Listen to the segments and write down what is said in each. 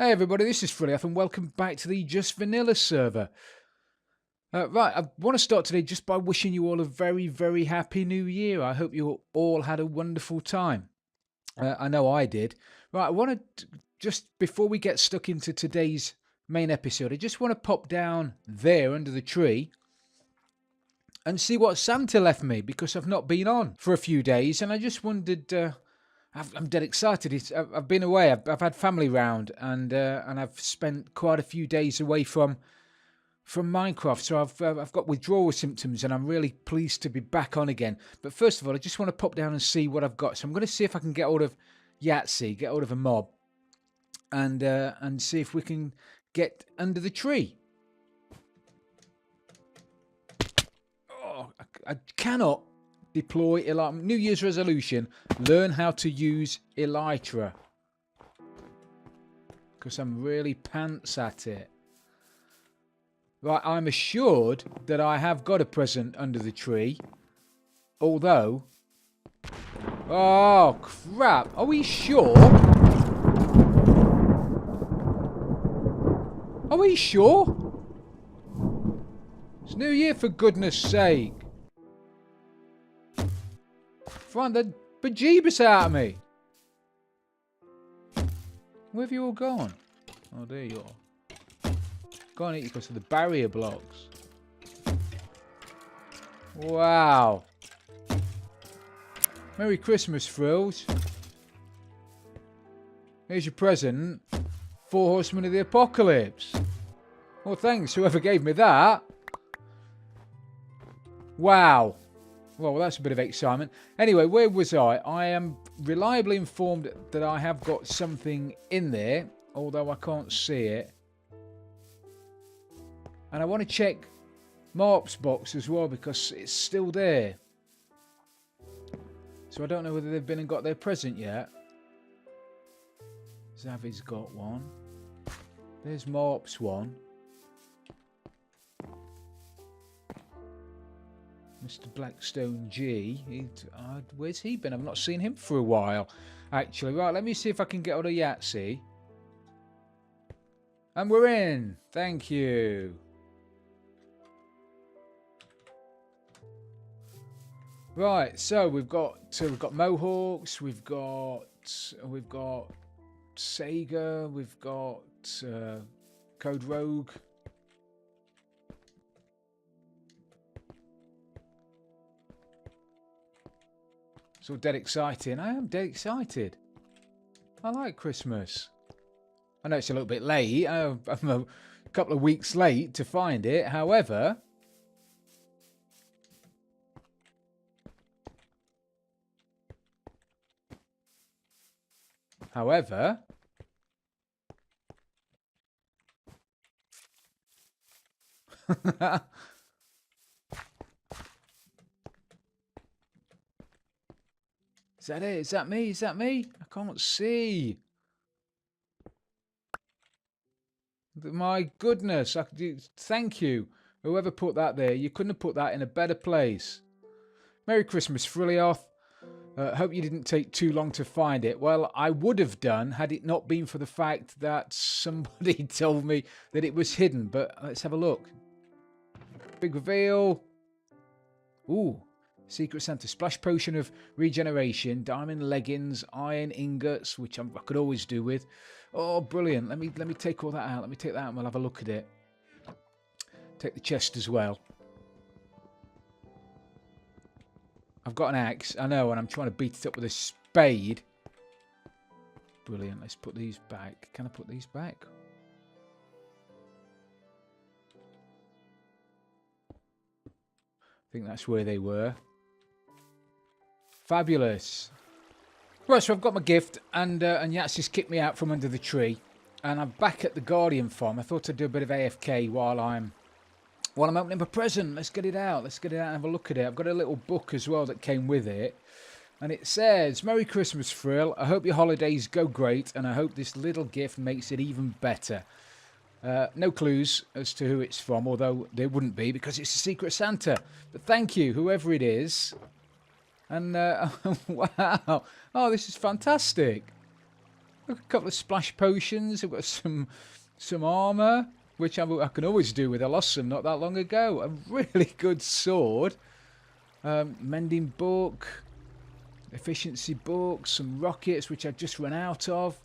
Hey everybody, this is Frilly and welcome back to the Just Vanilla server. Right, I want to start today just by wishing you all a very, very happy new year. I hope you all had a wonderful time. I know I did. Right, I want to, just before we get stuck into today's main episode, I just want to pop down there under the tree and see what Santa left me, because I've not been on for a few days and I just wondered... I'm dead excited. I've been away. I've had family round, and I've spent quite a few days away from Minecraft. So I've got withdrawal symptoms, and I'm really pleased to be back on again. But first of all, I just want to pop down and see what I've got. So I'm going to see if I can get hold of Yahtzee, get hold of a mob, and see if we can get under the tree. Oh, I cannot deploy Elytra. New Year's resolution: learn how to use Elytra, because I'm really pants at it. Right, I'm assured that I have got a present under the tree, although... Oh crap, are we sure? Are we sure? It's New Year, for goodness sake. Find the bejeebus out of me. Where have you all gone? Oh, there you are. Can't eat because of the barrier blocks. Wow. Merry Christmas, Frills. Here's your present. 4 Horsemen of the Apocalypse. Well, thanks, whoever gave me that. Wow. Well, that's a bit of excitement. Anyway, where was I? I am reliably informed that I have got something in there, although I can't see it. And I want to check Marp's box as well, because it's still there. So I don't know whether they've been and got their present yet. Zavi's got one. There's Marp's one. Mr. Blackstone G. Where's he been? I've not seen him for a while, actually. Right, let me see if I can get hold of Yahtzee. And we're in. Thank you. Right, so we've got Mohawks, we've got Sega, we've got Code Rogue. It's all dead exciting. I am dead excited. I like Christmas. I know it's a little bit late. I'm a couple of weeks late to find it. However... Is that it? Is that me? Is that me? I can't see. My goodness. Thank you. Whoever put that there. You couldn't have put that in a better place. Merry Christmas, Frillioth. Hope you didn't take too long to find it. Well, I would have done had it not been for the fact that somebody told me that it was hidden. But let's have a look. Big reveal. Ooh. Secret Santa, splash potion of regeneration, diamond leggings, iron ingots, which I could always do with. Oh, brilliant! Let me take all that out. Let me take that out and we'll have a look at it. Take the chest as well. I've got an axe, I know, and I'm trying to beat it up with a spade. Brilliant. Let's put these back. Can I put these back? I think that's where they were. Fabulous. Right, so I've got my gift, and Yahtzee kicked me out from under the tree, and I'm back at the Guardian farm. I thought I'd do a bit of AFK while I'm opening my present. Let's get it out. Let's get it out and have a look at it. I've got a little book as well that came with it, and it says, "Merry Christmas, Frill. I hope your holidays go great, and I hope this little gift makes it even better." No clues as to who it's from, although there wouldn't be because it's a Secret Santa. But thank you, whoever it is. And wow, oh, this is fantastic. A couple of splash potions. I've got some armour, which I can always do with. I lost some not that long ago. A really good sword. Mending book. Efficiency book. Some rockets, which I've just run out of.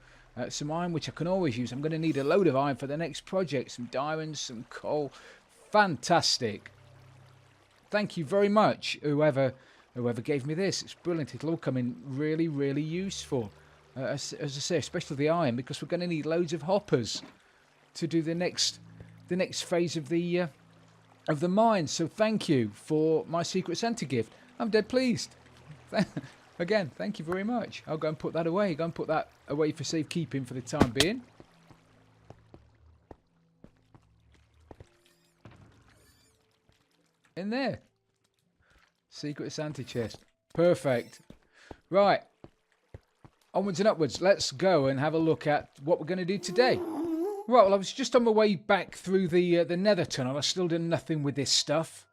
Some iron, which I can always use. I'm going to need a load of iron for the next project. Some diamonds, some coal. Fantastic. Thank you very much, whoever gave me this. It's brilliant. It'll all come in really, really useful. As I say, especially the iron, because we're going to need loads of hoppers to do the next phase of the mine. So thank you for my Secret Santa gift. I'm dead pleased. Again, thank you very much. I'll go and put that away. Go and put that away for safekeeping for the time being. In there. Secret Santa chest. Perfect. Right. Onwards and upwards. Let's go and have a look at what we're going to do today. Right, well, I was just on my way back through the nether tunnel. I've still done nothing with this stuff.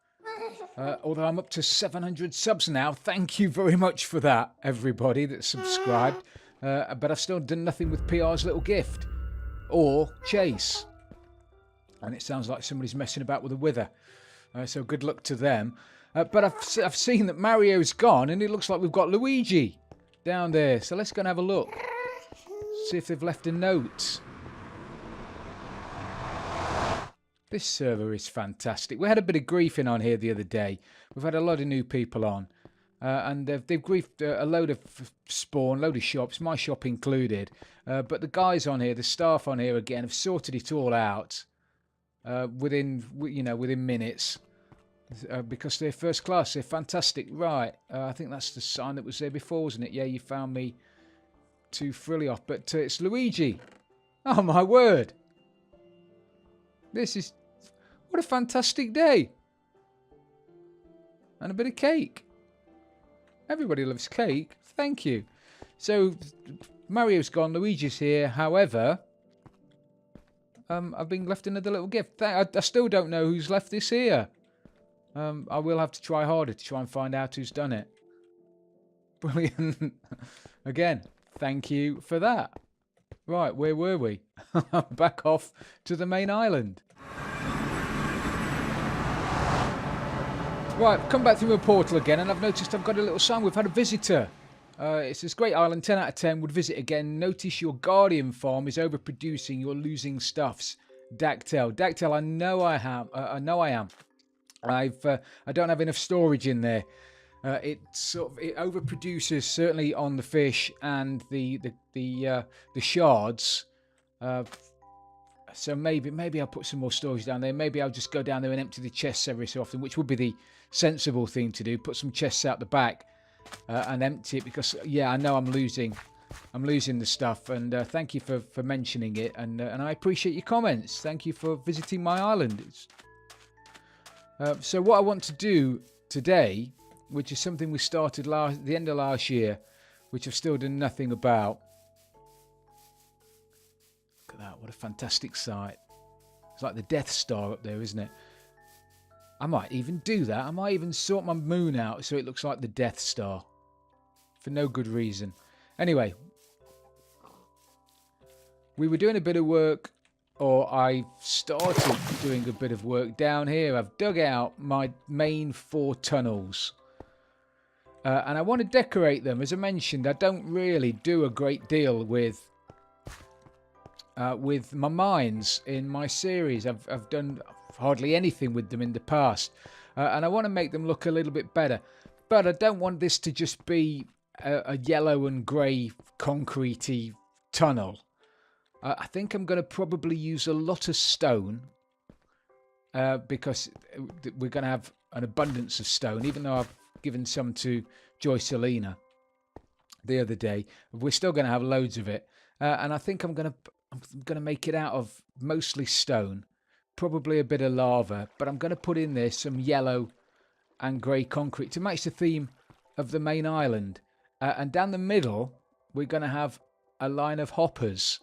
Although I'm up to 700 subs now. Thank you very much for that, everybody that's subscribed. But I've still done nothing with PR's little gift. Or Chase. And it sounds like somebody's messing about with a wither. So good luck to them. But I've seen that Mario's gone, and it looks like we've got Luigi down there. So let's go and have a look. See if they've left a note. This server is fantastic. We had a bit of griefing on here the other day. We've had a lot of new people on. And they've griefed a load of spawn, load of shops, my shop included. But the guys on here, the staff on here again, have sorted it all out within minutes. Because they're first class, they're fantastic. Right, I think that's the sign that was there before, wasn't it? Yeah, you found me too frilly off. But it's Luigi. Oh, my word. This is... What a fantastic day. And a bit of cake. Everybody loves cake. Thank you. So, Mario's gone. Luigi's here. However, I've been left another little gift. I still don't know who's left this here. I will have to try harder to try and find out who's done it. Brilliant. Again, thank you for that. Right, where were we? Back off to the main island. Right, come back through a portal again, and I've noticed I've got a little sign. We've had a visitor. It says, Great Island, 10 out of 10, would visit again. Notice your guardian farm is overproducing. You're losing stuffs. Dactyl. Dactyl, I know I am. I don't have enough storage in there. It overproduces, certainly on the fish and the shards. So maybe I'll put some more storage down there. Maybe I'll just go down there and empty the chests every so often, which would be the sensible thing to do. Put some chests out the back and empty it, because yeah, I know I'm losing the stuff. And thank you for mentioning it, and I appreciate your comments. Thank you for visiting my island. So what I want to do today, which is something we started the end of last year, which I've still done nothing about. Look at that, what a fantastic sight. It's like the Death Star up there, isn't it? I might even do that. I might even sort my moon out so it looks like the Death Star. For no good reason. Anyway. We were doing a bit of work, or I started doing a bit of work down here. I've dug out my main 4 tunnels. And I want to decorate them. As I mentioned, I don't really do a great deal with my mines in my series. I've done hardly anything with them in the past. And I want to make them look a little bit better. But I don't want this to just be a yellow and grey concretey tunnel. I think I'm going to probably use a lot of stone. Because we're going to have an abundance of stone. Even though I've given some to Joy Selena the other day, we're still going to have loads of it. And I think I'm going to make it out of mostly stone. Probably a bit of lava. But I'm going to put in there some yellow and grey concrete to match the theme of the main island. And down the middle, we're going to have a line of hoppers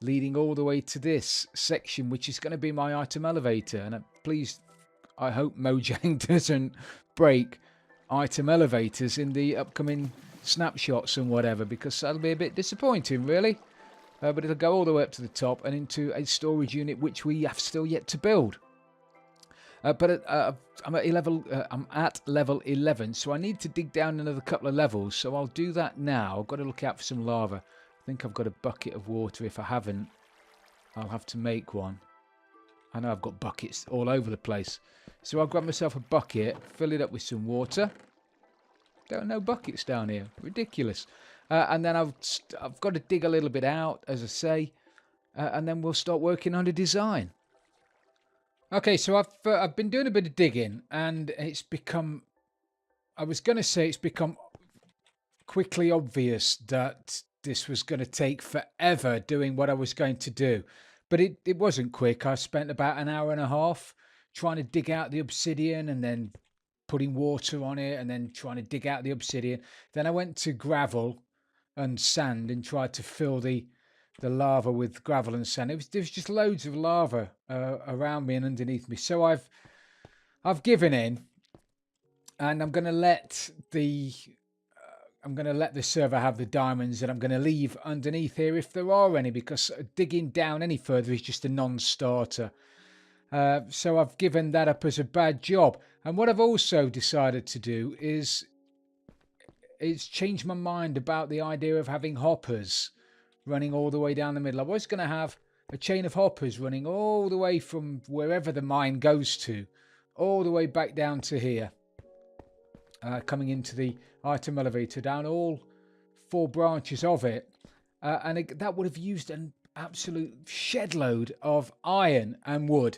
leading all the way to this section, which is going to be my item elevator. And please, I hope Mojang doesn't break item elevators in the upcoming snapshots and whatever, because that'll be a bit disappointing, really. but it'll go all the way up to the top and into a storage unit which we have still yet to build. I'm at level 11, so I need to dig down another couple of levels. So I'll do that now. I've got to look out for some lava. I think I've got a bucket of water. If I haven't, I'll have to make one. I know I've got buckets all over the place. So I'll grab myself a bucket, fill it up with some water. There are no buckets down here. Ridiculous. And then I've got to dig a little bit out, as I say, and then we'll start working on the design. Okay, so I've been doing a bit of digging, and it's become, I was going to say it's become quickly obvious that this was going to take forever doing what I was going to do. But it wasn't quick. I spent about an hour and a half trying to dig out the obsidian and then putting water on it and then trying to dig out the obsidian. Then I went to gravel and sand and tried to fill the lava with gravel and sand. There was just loads of lava around me and underneath me. So I've given in, and I'm going to let the server have the diamonds, and I'm going to leave underneath here if there are any, because digging down any further is just a non-starter. So I've given that up as a bad job. And what I've also decided to do is change my mind about the idea of having hoppers running all the way down the middle. I was going to have a chain of hoppers running all the way from wherever the mine goes to, all the way back down to here, coming into the item elevator, down all 4 branches of it. And that would have used an absolute shed load of iron and wood,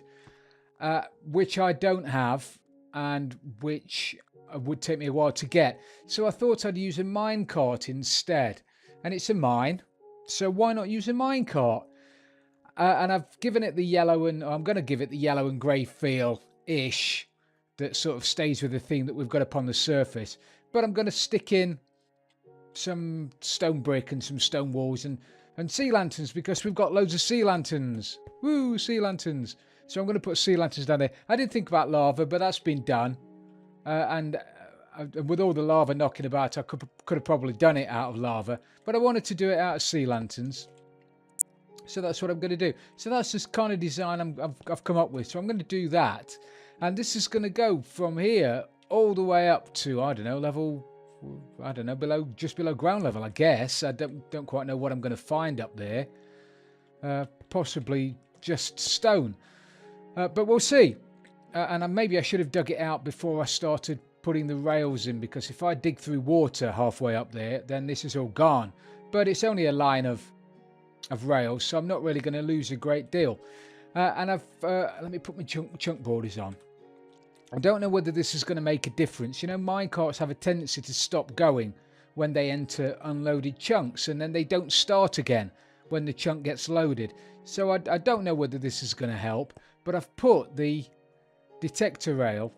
which I don't have, and which would take me a while to get. So I thought I'd use a mine cart instead. And it's a mine, so why not use a mine cart? And I've given it the yellow, and I'm going to give it the yellow and grey feel-ish that sort of stays with the theme that we've got up on the surface. But I'm going to stick in some stone brick and some stone walls and sea lanterns, because we've got loads of sea lanterns. Woo, sea lanterns. So I'm going to put sea lanterns down there. I did think about lava, but that's been done. And with all the lava knocking about, I could have probably done it out of lava, but I wanted to do it out of sea lanterns. So that's what I'm going to do. So that's this kind of design I've come up with. So I'm going to do that. And this is going to go from here all the way up to, I don't know, level, I don't know, just below ground level, I guess. I don't quite know what I'm going to find up there. Possibly just stone. But we'll see. And maybe I should have dug it out before I started putting the rails in, because if I dig through water halfway up there, then this is all gone. But it's only a line of rails, so I'm not really going to lose a great deal. And let me put my chunk borders on. I don't know whether this is going to make a difference. You know, minecarts have a tendency to stop going when they enter unloaded chunks, and then they don't start again when the chunk gets loaded. So I don't know whether this is going to help, but I've put the detector rail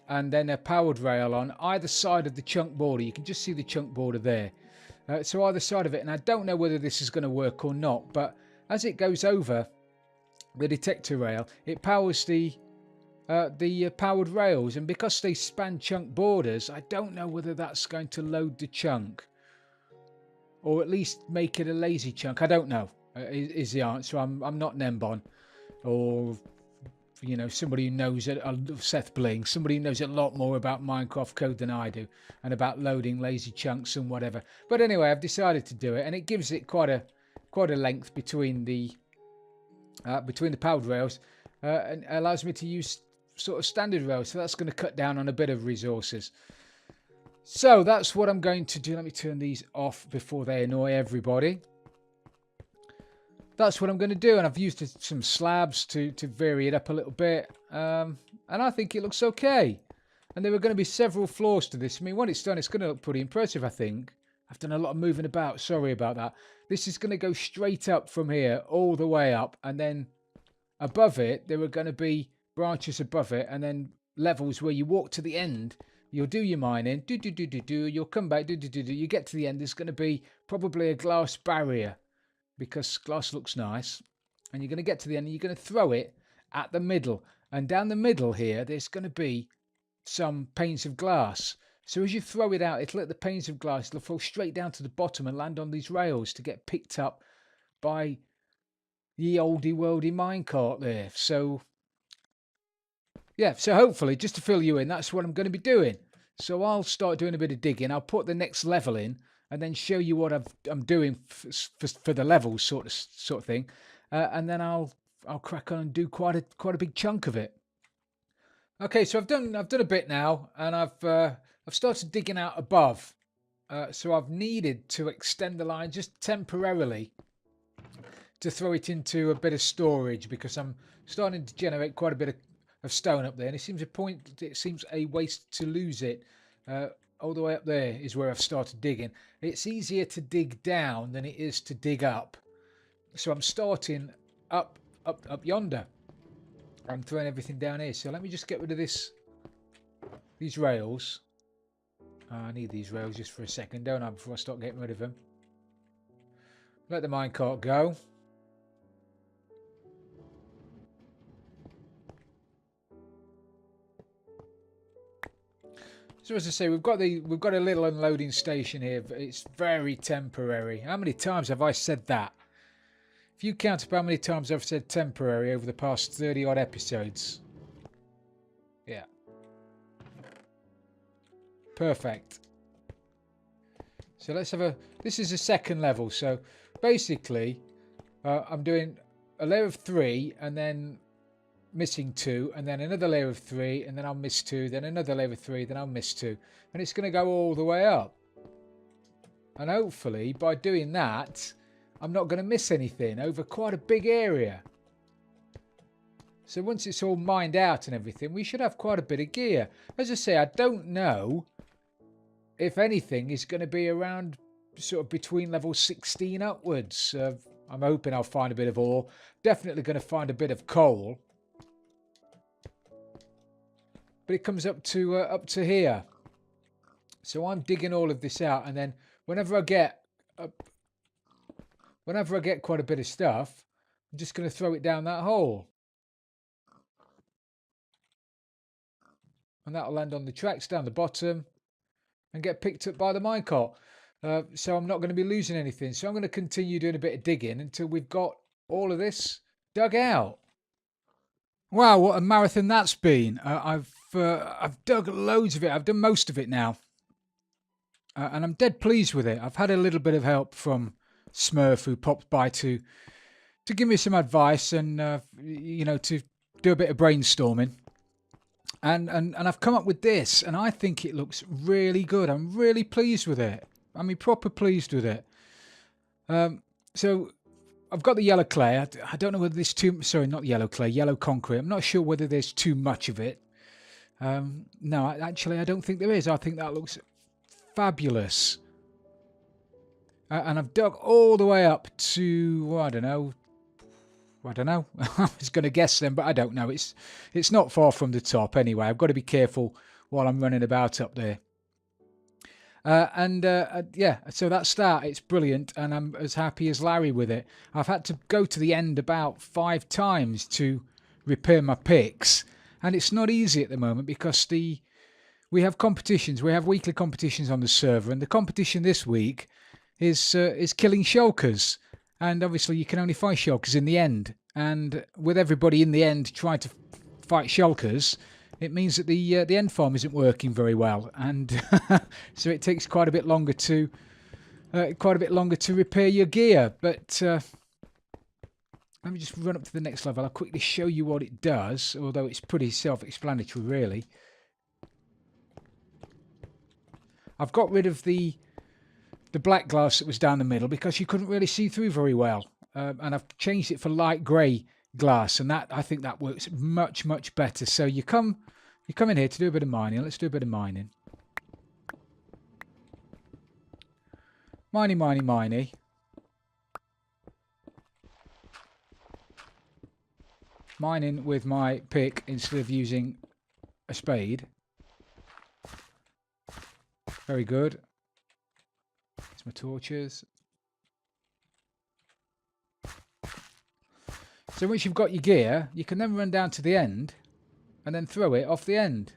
and then a powered rail on either side of the chunk border. You can just see the chunk border there. So either side of it, and I don't know whether this is going to work or not, but as it goes over the detector rail, it powers the powered rails, and because they span chunk borders, I don't know whether that's going to load the chunk or at least make it a lazy chunk. I don't know is the answer. I'm not Nembon or somebody who knows it, Seth Bling, somebody who knows a lot more about Minecraft code than I do, and about loading lazy chunks and whatever. But anyway, I've decided to do it, and it gives it quite a length between the powered rails, and allows me to use sort of standard rails. So that's going to cut down on a bit of resources. So that's what I'm going to do. Let me turn these off before they annoy everybody. That's what I'm going to do, and I've used some slabs to vary it up a little bit, and I think it looks okay. And there are going to be several floors to this. I mean, when it's done, it's going to look pretty impressive, I think. I've done a lot of moving about, sorry about that. This is going to go straight up from here, all the way up, and then above it, there are going to be branches above it, and then levels where you walk to the end, you'll do your mining, you'll come back, you get to the end, there's going to be probably a glass barrier, because glass looks nice, and you're going to get to the end and you're going to throw it at the middle, and down the middle here there's going to be some panes of glass. So as you throw it out, it'll hit the panes of glass, it'll fall straight down to the bottom and land on these rails to get picked up by the oldie worldy minecart there. So yeah, so hopefully, just to fill you in, that's what I'm going to be doing. So I'll start doing a bit of digging. I'll put the next level in and then show you what I'm doing for the levels sort of thing, and then I'll crack on and do quite a big chunk of it. Okay, so I've done a bit now, and I've started digging out above. So I've needed to extend the line just temporarily to throw it into a bit of storage, because I'm starting to generate quite a bit of stone up there, and it seems a waste to lose it. All the way up there is where I've started digging. It's easier to dig down than it is to dig up, so I'm starting up yonder. I'm throwing everything down here. So let me just get rid of these rails. I need these rails just for a second, don't I, before I start getting rid of them. Let the minecart go. So as I say, we've got a little unloading station here, but it's very temporary. How many times have I said that? If you count up how many times I've said temporary over the past 30 odd episodes. Yeah. Perfect. So let's have this is the second level. So basically, I'm doing a layer of 3 and then missing 2, and then another layer of 3, and then I'll miss 2, then another layer of 3, then I'll miss 2, and it's going to go all the way up. And hopefully by doing that, I'm not going to miss anything over quite a big area. So once it's all mined out and everything, we should have quite a bit of gear. As I say, I don't know if anything is going to be around sort of between level 16 upwards. I'm hoping I'll find a bit of ore. Definitely going to find a bit of coal. But it comes up to here. So I'm digging all of this out, and then whenever I get quite a bit of stuff, I'm just going to throw it down that hole, and that'll land on the tracks down the bottom and get picked up by the minecart. So I'm not going to be losing anything. So I'm going to continue doing a bit of digging until we've got all of this dug out. Wow, what a marathon that's been! I've dug loads of it. I've done most of it now, and I'm dead pleased with it. I've had a little bit of help from Smurf, who popped by to give me some advice and to do a bit of brainstorming. And I've come up with this, and I think it looks really good. I'm really pleased with it. I mean, proper pleased with it. So I've got the yellow clay. I don't know whether there's not yellow clay, yellow concrete. I'm not sure whether there's too much of it. No, actually, I don't think there is. I think that looks fabulous. And I've dug all the way up to, I don't know. I was going to guess them, but I don't know. It's not far from the top anyway. I've got to be careful while I'm running about up there. Yeah, so that's that. It's brilliant, and I'm as happy as Larry with it. I've had to go to the end about 5 times to repair my picks, and it's not easy at the moment because we have competitions. We have weekly competitions on the server, and the competition this week is killing shulkers. And obviously you can only fight shulkers in the end. And with everybody in the end trying to fight shulkers, it means that the end farm isn't working very well. And so it takes quite a bit longer to repair your gear. But let me just run up to the next level. I'll quickly show you what it does, although it's pretty self-explanatory really. I've got rid of the black glass that was down the middle because you couldn't really see through very well, and I've changed it for light grey glass, and I think that works much better. So you come in here to do a bit of mining. Let's do a bit of mining. Miney. Mining with my pick instead of using a spade. Very good. My torches. So once you've got your gear, you can then run down to the end and then throw it off the end.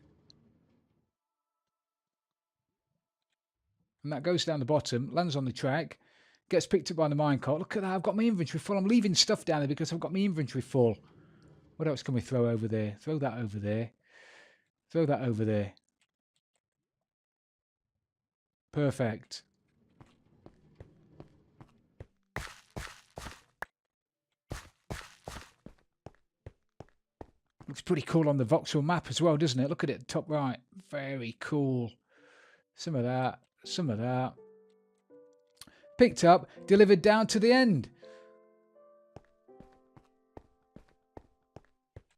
And that goes down the bottom, lands on the track, Gets picked up by the minecart. Look at that. I've got my inventory full. I'm leaving stuff down there because I've got my inventory full. What else can we throw over there? Throw that over there. Throw that over there. Perfect. Looks pretty cool on the voxel map as well, doesn't it? Look at it, top right. Very cool. Some of that. Some of that. Picked up, delivered down to the end.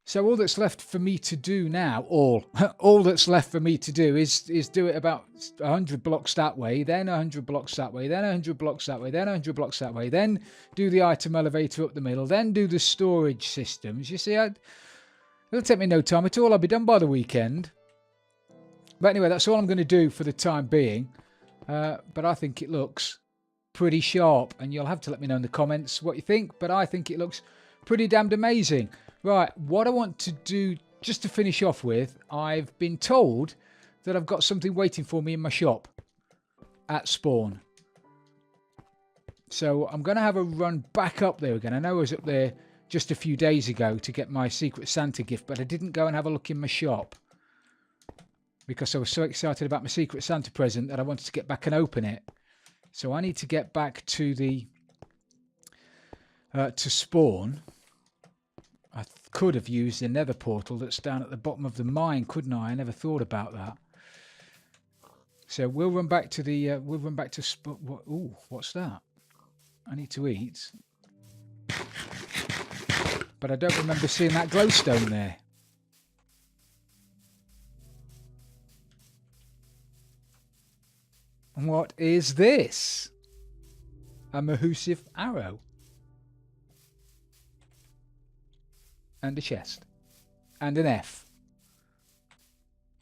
So all that's left for me to do now, all that's left for me to do is do it about 100 blocks that way, then 100 blocks that way, then 100 blocks that way, then 100 blocks that way, then do the item elevator up the middle, then do the storage systems. You see, it'll take me no time at all. I'll be done by the weekend. But anyway, that's all I'm going to do for the time being. But I think it looks pretty sharp, and you'll have to let me know in the comments what you think, but I think it looks pretty damned amazing. Right, what I want to do, just to finish off with, I've been told that I've got something waiting for me in my shop at spawn. So I'm going to have a run back up there again. I know I was up there just a few days ago to get my Secret Santa gift, but I didn't go and have a look in my shop because I was so excited about my Secret Santa present that I wanted to get back and open it. So I need to get back to the to spawn. I could have used the nether portal that's down at the bottom of the mine, couldn't I? I never thought about that. So we'll run back to the ooh, what's that? I need to eat. But I don't remember seeing that glowstone there. What is this? A Mahusive arrow. And a chest. And an F.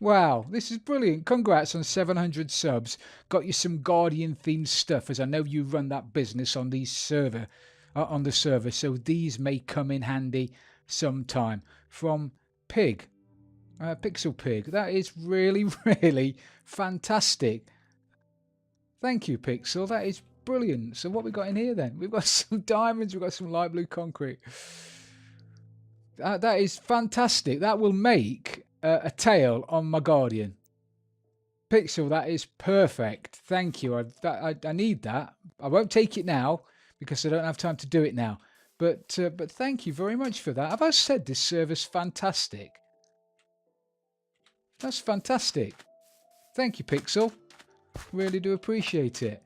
Wow, this is brilliant. Congrats on 700 subs. Got you some Guardian themed stuff, as I know you run that business on the server, so these may come in handy sometime. From Pig. Pixel Pig. That is really, really fantastic. Thank you, Pixel. That is brilliant. So what we got in here then? We've got some diamonds. We've got some light blue concrete. That is fantastic. That will make a tail on my Guardian. Pixel, that is perfect. Thank you. I need that. I won't take it now because I don't have time to do it now. But thank you very much for that. Have I said this server's fantastic? That's fantastic. Thank you, Pixel. Really do appreciate it.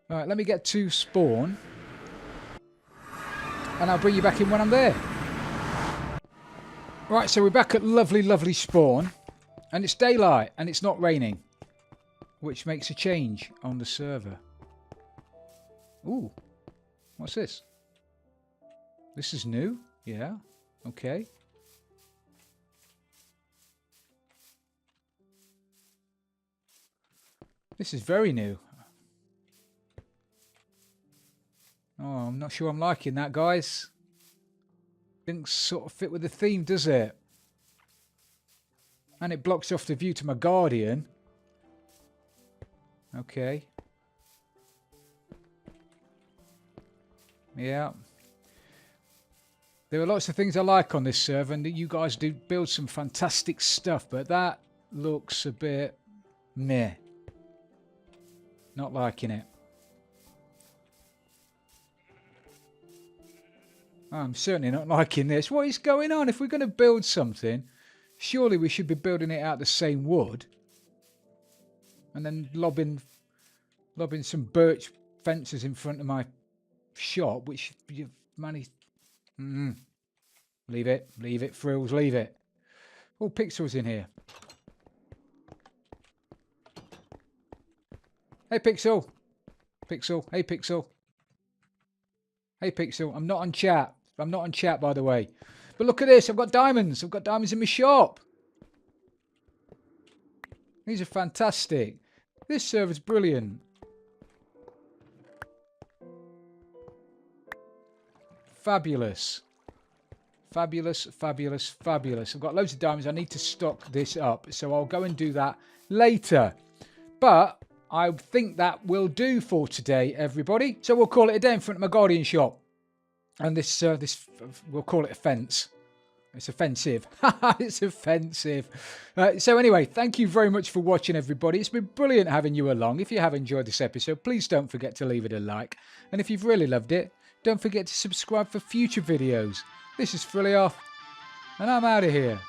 All right, let me get to spawn. And I'll bring you back in when I'm there. Right, so we're back at lovely, lovely spawn. And it's daylight and it's not raining. Which makes a change on the server. Ooh, what's this? This is new? Yeah, okay. This is very new. Oh, I'm not sure I'm liking that, guys. Didn't sort of fit with the theme, does it? And it blocks off the view to my Guardian. Okay. Yeah. There are lots of things I like on this server, and you guys do build some fantastic stuff, but that looks a bit meh. Not liking it. I'm certainly not liking this. What is going on? If we're going to build something, surely we should be building it out the same wood. And then lobbing some birch fences in front of my shop, which you've managed... Leave it, Frills, leave it. Oh, Pixel's in here. Hey, Pixel. Pixel, hey, Pixel. Hey, Pixel, I'm not on chat. I'm not on chat, by the way. But look at this, I've got diamonds. I've got diamonds in my shop. These are fantastic. This server's brilliant. Fabulous. Fabulous, fabulous, fabulous. I've got loads of diamonds. I need to stock this up. So I'll go and do that later. But I think that will do for today, everybody. So we'll call it a day in front of my guardian shop. And this we'll call it a fence. It's offensive. It's offensive. So anyway, thank you very much for watching, everybody. It's been brilliant having you along. If you have enjoyed this episode, please don't forget to leave it a like. And if you've really loved it, don't forget to subscribe for future videos. This is Frilly off, and I'm out of here.